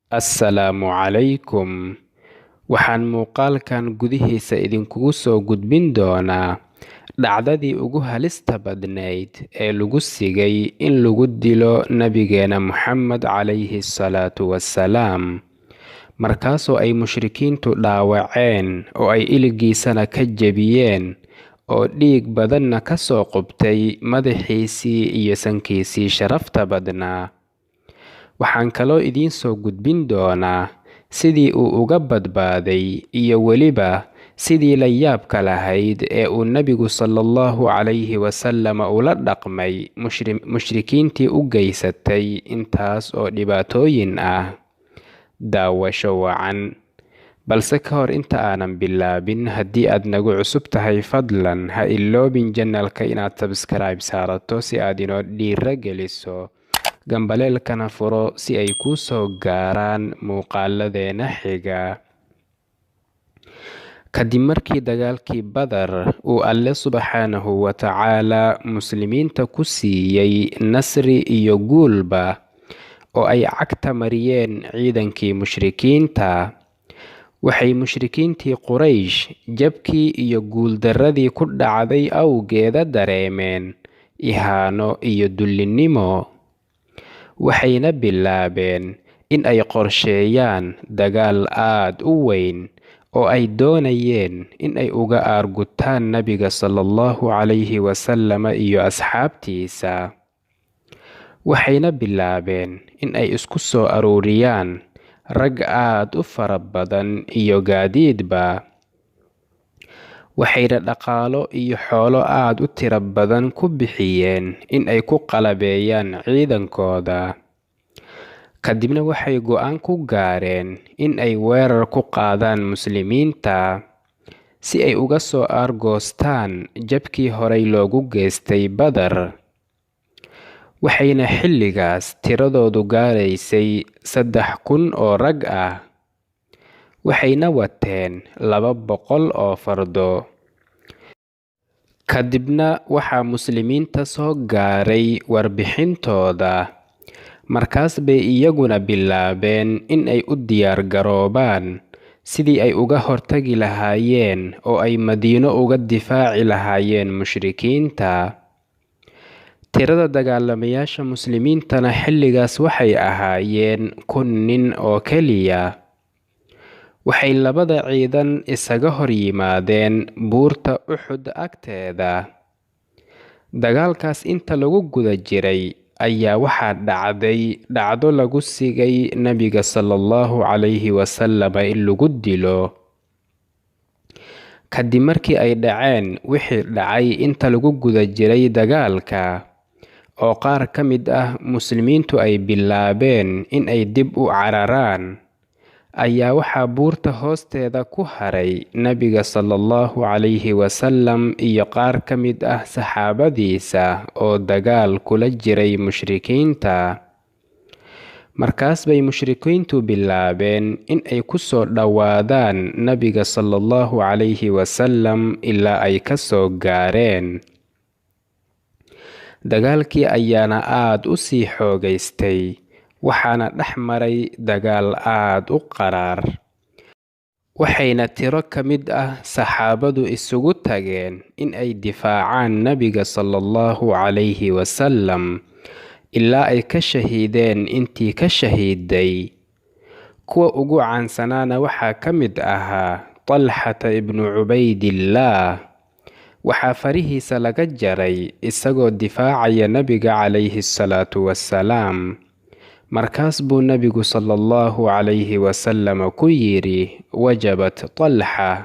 Assalaamu calaykum. Waxaan muuqaalkan gudihiisa idinkugu soo gudbin doonaa dhacdadii ugu halista badnayd ee lagu sigay in lagu dilo Nabigeena Muxammad calayhi salaatu wassalaam, markaasoo ay mushrikiintu dhaawaceen oo ay iligiisana ka jebiyeen oo dhiig badanna ka soo qubtay madaxiisii iyo sankiisii sharafta badnaa. Waxaan kaloo idiin soo gudbin doonaa sidii uu uga badbaaday iyo weliba sidii la yaabka lahayd ee uu Nabigu sallallahu calayhi wasallam ula dhaqmay mushrikiintii u geysatay intaas oo dhibaatooyin ah. Daawasho wacan. Balse ka hor inta aanan bilaabin, haddii aad nagu cusub tahay fadlan ha iloobin channelka inaad subscribe saarato si aad inoo dhiirageliso, gambaleelkana furo si ay kuu soo gaaraan muuqaaladeena xiga. Kadib markii dagaalkii Badar uu Alle subxaanahu wa tacaala muslimiinta ku siiyey nasri iyo guulba oo ay cagta mariyeen ciidankii mushrikiinta, waxay mushrikiintii Quraysh jabkii iyo guuldarradii ku dhacday awgeeda dareemeen ihaano iyo dullinnimo. Waxayna bilaabeen in ay qorsheeyaan dagaal aad u weyn oo ay doonayeen in ay uga aargutaan Nabiga sallallahu calayhi wasallam iyo asxaabtiisa. Waxayna bilaabeen in ay isku soo aruuriyaan rag aad u fara badan iyo gaadiidba. Waxayna dhaqaalo iyo xoolo aad u tiro badan ku bixiyeen in ay ku qalabeeyaan ciidankooda. Kadibna waxay go'aan ku gaareen in ay weerar ku qaadaan muslimiinta si ay uga soo aargoostaan jabkii horay loogu geystay Badar. Waxayna xilligaas tiradoodu gaaraysay 3,000 oo rag ah. Waxayna wateen 200 oo fardo. Kadibna waxaa muslimiinta soo gaaray warbixintooda. Markaas bay iyaguna bilaabeen in ay u diyaar garoobaan sidii ay uga hortagi lahaayeen oo ay Madiino uga difaaci lahaayeen mushrikiinta. Tirada dagaalamayaasha muslimiintana xilligaas waxay ahaayeen 1,000 nin oo keliya. Waxay labada ciidan isaga hor yimaadeen buurta Uxud agteeda. Dagaalkaas inta lagu guda jiray ayaa waxaa dhacday dhacdo lagu sigay Nabiga sallallahu calayhi wasallam in lagu dilo. Kadib markii ay dhaceen wixii dhacay inta lagu guda jiray dagaalka, oo qaar ka mid ah muslimiintu ay bilaabeen in ay dib u cararaan, ayaa waxaa buurta hoosteeda ku haray Nabiga sallallahu calayhi wasallam iyo qaar ka mid ah saxaabadiisa oo dagaal kula jiray mushrikiinta. Markaas bay mushrikiintu bilaabeen in ay ku soo dhowaadaan Nabiga sallallahu calayhi wasallam ilaa ay ka soo gaareen. Dagaalkii ayaana aad u sii xoogaystay, waxaana dhex maray dagaal aad u qaraar. Waxayna tiro ka mid ah saxaabadu isugu tageen in ay difaacaan Nabiga sallallahu calayhi wasallam ilaa ay ka shahiideen intii ka shahiiday. Kuwa ugu caansanaana waxaa ka mid ahaa Talxata ibnu Cubaydillaah. Waxaa farihiisa laga jaray isagoo difaacaya Nabiga calayhi salaatu wassalaam. Markaas buu Nabigu sallallahu calayhi wasallam ku yidhi, wajabat Talxa,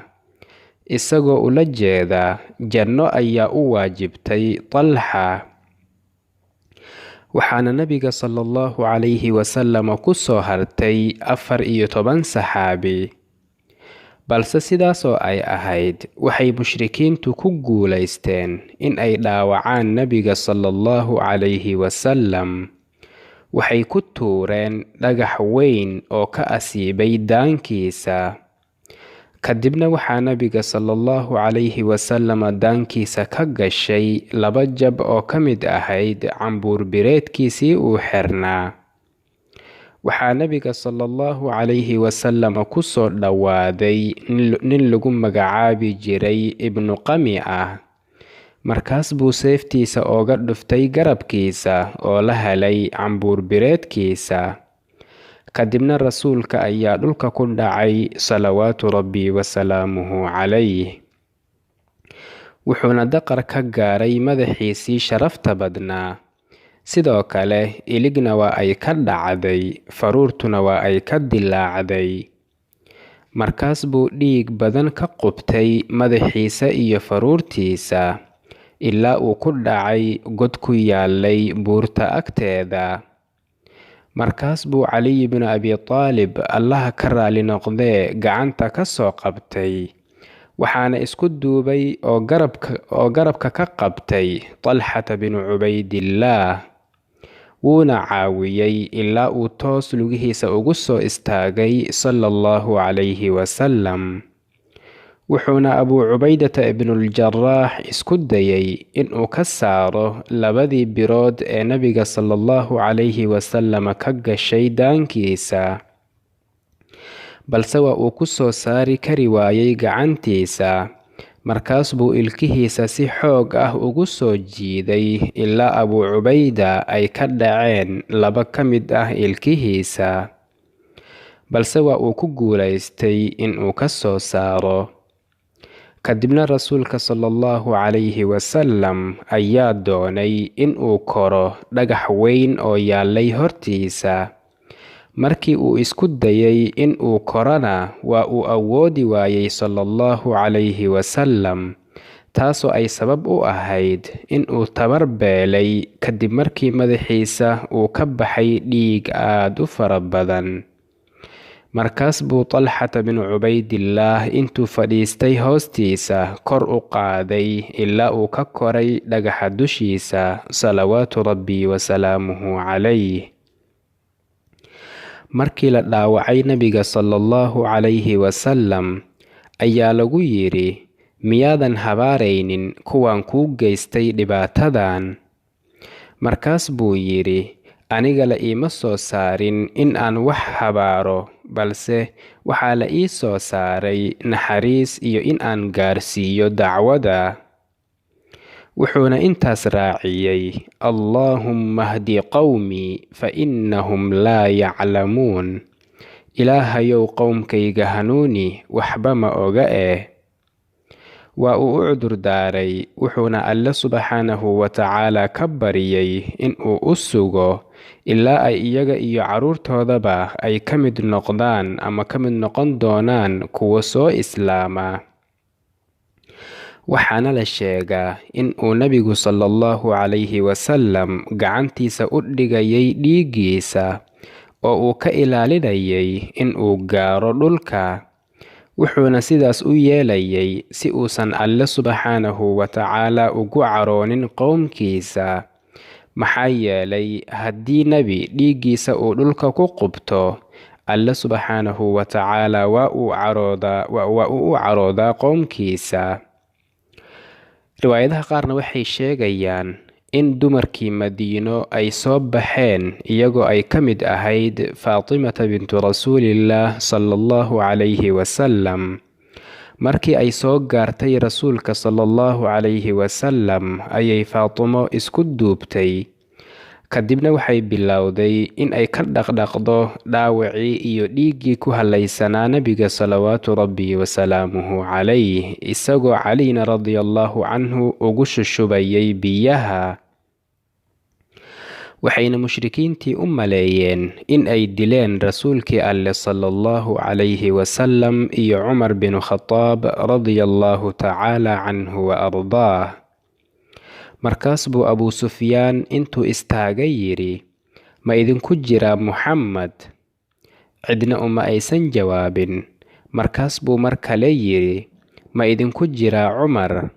isagoo ula jeeda janno ayaa u waajibtay Talxa. Waxaana Nabiga sallallahu calayhi wasallam ku soo hartay 14 saxaabi. Balse sidaasoo ay ahayd, waxay mushrikiintu ku guulaysteen in ay dhaawacaan Nabiga sallallahu calayhi wasallam. Waxay ku tuureen dhagax weyn oo ka asiibay daankiisa. Kadibna waxaa Nabiga sallallahu calayhi wasallam daankiisa ka gashay 2 jab oo ka mid ahayd cambuur bireedkiisii uu xirnaa. waxaa nabiga sallallahu calayhi wasallam ku soo dhowaaday nin lagu magacaabi jiray ibnu qami ah. markaas buu seeftiisa ooga dhuftay garabkiisa oo la helay cambuur bireedkiisa. kadibna rasuulka ayaa dhulka ku dhacay salawaatu rabbi wasalaamuhu calayh, wuxuuna daqar ka gaaray madaxiisii sharafta badnaa. sidoo kale iligna waa ay ka dhacday, faruurtuna waa ay ka dilaacday. markaas buu dhiig badan ka qubtay madaxiisa iyo faruurtiisa ilaa uu ku dhacay god ku yaalay buurta agteeda. markaas buu caliy bnu abi taalib allaha ka raali noqdee gacanta ka soo qabtay, waxaana isku duubay oo garabka ka qabtay talxata binu cubaydillaah, wuuna caawiyey ilaa uu toos lugihiisa ugu soo istaagay sallallahu calayhi wasallam. wuxuuna abuu cubaydata ibnuljarax isku dayay inuu ka saaro labadii birood ee nabiga sallallahu calayhi wasallam ka gashay daankiisa, balse waa uu ku soo saari kari waayay gacantiisa. markaas buu ilkihiisa si xoog ah ugu soo jiiday ilaa abuu cubayda ay ka dhaceen laba ka mid ah ilkihiisa, balse waa uu ku guulaystay inuu ka soo saaro. kadibna rasuulka sallallahu calayhi wasallam ayaa doonay inuu koro dhagax weyn oo yaalay hortiisa. markii uu isku dayay inuu korona waa uu awoodi waayey sallallahu calayhi wasallam, taasoo ay sabab u ahayd inuu tabar beelay kadib markii madaxiisa uu ka baxay dhiig aad u fara badan. markaas buu talxata binu cubaydillaah intuu fadhiistay hoostiisa kor u qaaday ilaa uu ka koray dhagaxa dushiisa salawaatu rabbi wasalaamuhu calayh. markii la dhaawacay nabiga sallallahu calayhi wasallam ayaa lagu yidhi, miyaadan habaaraynin kuwan kuu geystay dhibaatadan? markaas buu yidhi, aniga la iima soo saarin in aan wax habaaro, balse waxaa la ii soo saaray naxariis iyo in aan gaarsiiyo dacwada. wuxuuna intaas raaciyey, allaahumma hdi qowmii fa innahum laa yaclamuun. ilaahayow qowmkayga hanuuni, waxba ma oga waa uu u cudur daaray, wuxuuna alle subxaanahu watacaala ka baryay inuu u sugo ilaa ay iyaga iyo carruurtoodaba ay ka mid noqdaan ama ka mid noqon doonaan kuwa soo islaama. waxaana la sheegaa in uu nabigu sallallahu calayhi wasallam gacantiisa u dhigayay dhiiggiisa oo uu ka ilaalinayay inuu gaaro dhulka, wuxuuna sidaas u yeelayay si uusan alle subxaanahu watacaala ugu caroonin qowmkiisa. maxaa yeelay haddii nebi dhiiggiisa uu dhulka ku qubto, alle subxaanahu watacaala waa uu u caroodaa qowmkiisa. riwaayadaha qaarna waxay sheegayaan in dumarkii madiino ay soo baxeen iyagoo ay ka mid ahayd faatimata bintu rasuulillaah sallallahu calayhi wasallam. markii ay soo gaartay rasuulka sallallahu calayhi wasallam ayay faatimo isku duubtay, kadibna waxay bilowday in ay ka dhaqdhaqdo dhaawacii iyo dhiiggii ku hallaysanaa nabiga salawaatu rabbi wasalaamuhu calayh, isagoo calina radiallahu canhu ugu shushubayay biyaha. waxayna mushrikiintii u maleeyeen in ay dileen rasuulkii alle sallallahu calayhi wasallam iyo cumar binu khataab radiallahu tacaala canhu wa ardaah. markaas buu abuu sufyaan intuu istaagay yidhi, ma idinku jiraa muxammad? cidna uma aysan jawaabin. markaas buu mar kale yidhi, ma idinku jiraa cumar?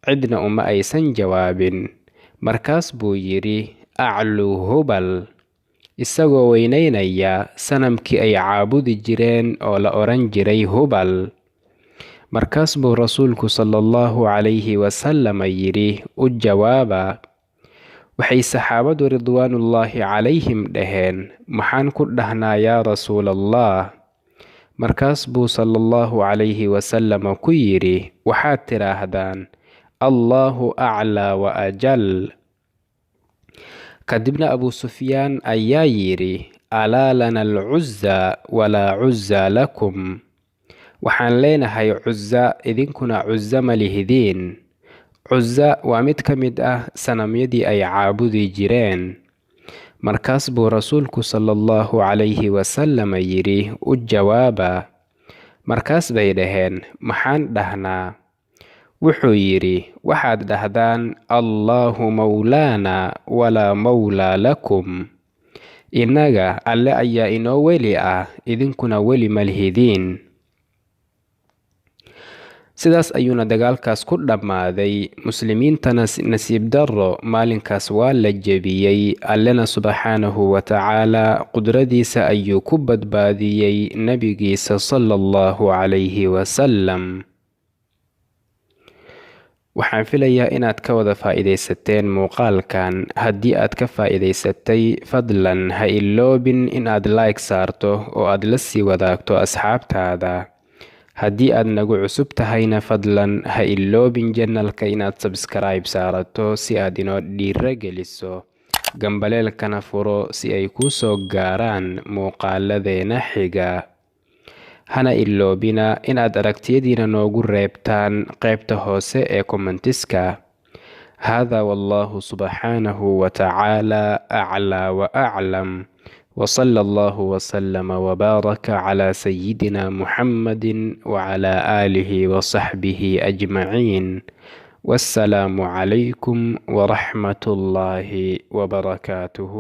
cidna uma aysan jawaabin. markaas buu yidhi, acluu hubal, isagoo weynaynaya sanamkii ay caabudi jireen oo la odhan jiray hubal. markaas buu rasuulku sallallahu calayhi wasallam yidhi, u jawaaba. waxay saxaabadu ridwaanullaahi calayhim dhaheen, maxaan ku dhahnaa yaa rasuulallah? markaas buu sallallahu calayhi wasallam ku yidhi, waxaad tidhaahdaan allaahu aclaa wa ajal. kadibna Abu Sufyaan ayaa yidhi, alaa lana alcuzza walaa cuzza lakum. waxaan leenahay cuzza, idinkuna cuzza ma lihidiin. cuzza waa mid ka mid ah sanamyadii ay caabudi jireen. markaas buu rasuulku sallallahu calayhi wasallam yidhi, u jawaaba. markaas bay dhaheen, maxaan dhahnaa? wuxuu yidhi, waxaad dhahdaan allaahu mawlaana walaa mawlaa lakum. innaga alle ayaa inoo weli ah, idinkuna weli ma lihidiin. sidaas ayuuna dagaalkaas ku dhammaaday. muslimiintana nasiib darro maalinkaas waa la jebiyey. allena subxaanahu wa tacaala qudradiisa ayuu ku badbaadiyey nebigiisa sallallahu calayhi wasallam. waxaan filayaa inaad ka wada faa'iidaysateen muuqaalkan. haddii aad ka faa'iidaysatay, fadlan ha iloobin inaad like saarto oo aad la sii wadaagto asxaabtaada. haddii aad nagu cusub tahayna, fadlan ha iloobin janalka inaad sabskaraib saarato si aad inoo dhiiro geliso, gambaleelkana furo si ay kuu soo gaaraan muuqaaladeena xiga. hana iloobina inaad aragtiyadiina noogu reebtaan qaybta hoose ee kommentiska. haadaa wallaahu subxaanahu wa tacaala aclaa wa aclam. وصلى الله وسلم وبارك على سيدنا محمد وعلى آله وصحبه أجمعين. والسلام عليكم ورحمة الله وبركاته.